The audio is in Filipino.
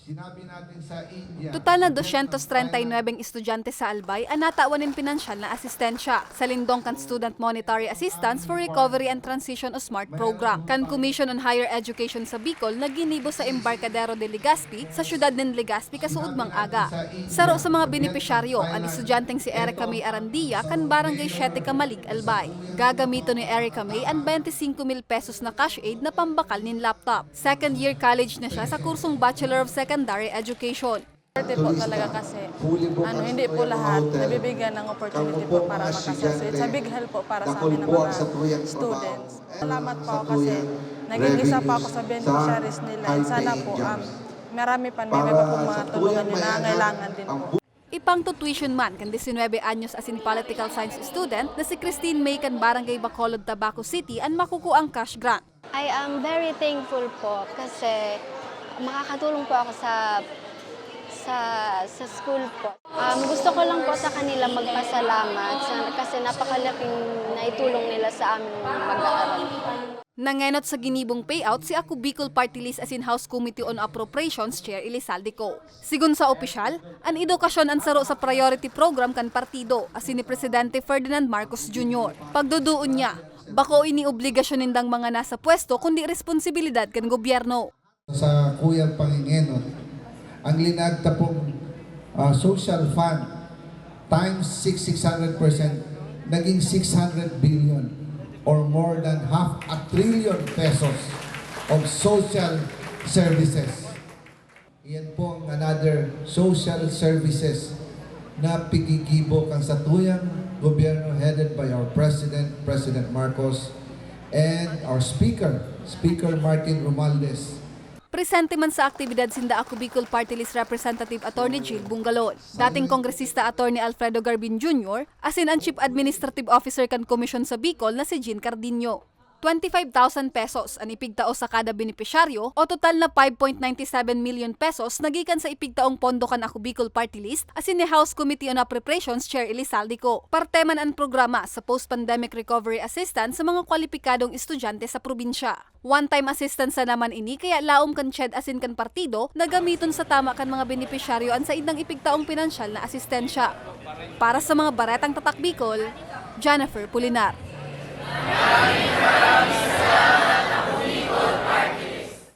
Sinabi natin sa India, Total na 239 estudyante sa Albay ang natawanin pinansyal na asistensya sa lindong kan Student Monetary Assistance for Recovery and Transition o SMART program. Kan Commission on Higher Education sa Bicol na ginibo sa Embarcadero de Legazpi sa syudad ng Legazpi kasuod mang aga. Saro sa mga benepisyaryo ang estudyanteng si Erica May Arandia kan Barangay 7 Kamalig, Albay. Gagamito ni Erica May ang 25,000 pesos na cash aid na pambakal nin laptop. Second year college na siya sa kursong Bachelor of Secondary Education. Swerte po talaga kasi hindi po lahat nabibigyan ng opportunity po para makasucceed. It's a big help po para sa amin ng mga students. Salamat po kasi naging isa pa ako sa beneficiaries nila. Sana po marami pa may pa po mga tulungan nyo na ngailangan din po. Ipang tuition man kan 19 anyos as in political science student na si Christine May kan Barangay Bacolod, Tabaco City ang makukuang cash grant. I am very thankful po kasi makakatulong po ako sa school po. Gusto ko lang po sa kanila magpasalamat kasi napakalaking naitulong nila sa amin mag-aaral. Nangenot sa ginibong payout si Ako Bicol Party List as in House Committee on Appropriations Chair Elizalde Co. Sigun sa opisyal, ang edukasyon ang saro sa priority program kan partido as ni Presidente Ferdinand Marcos Jr. Pagduduon niya, bako ini obligasyon nindang mga nasa pwesto kundi responsibilidad kan gobyerno. Sa Kuyang Pangingenot, ang linagta pong social fund times 600% naging 600 billion or more than half a trillion pesos of social services. Iyan po ang another social services na pigigibo kang sa tuyang gobyerno headed by our President, President Marcos, and our Speaker, Speaker Martin Romualdez. Presente man sa aktibidad sinda Ako Bicol Party List Representative Attorney Jill Bungalon, dating Kongresista Attorney Alfredo Garbin Jr., asin ang Chief Administrative Officer kan Komisyon sa Bicol na si Jean Cardino. 25,000 pesos ang ipigtao sa kada benepisyaryo o total na 5.97 million pesos nagikan sa ipigtaong pondo kan Ako Bicol Party List asin ni House Committee on Appropriations Chair Elizalde Co. Parte man ang programa sa Post-Pandemic Recovery Assistance sa mga kwalipikadong estudyante sa probinsya. One-time assistance na naman ini kaya laom kan CHED asin kan partido na gamiton sa tama kan mga benepisyaryo ang said ng ipigtaong pinansyal na asistensya. Para sa mga baretang tatak Bicol, Jennifer Polinar.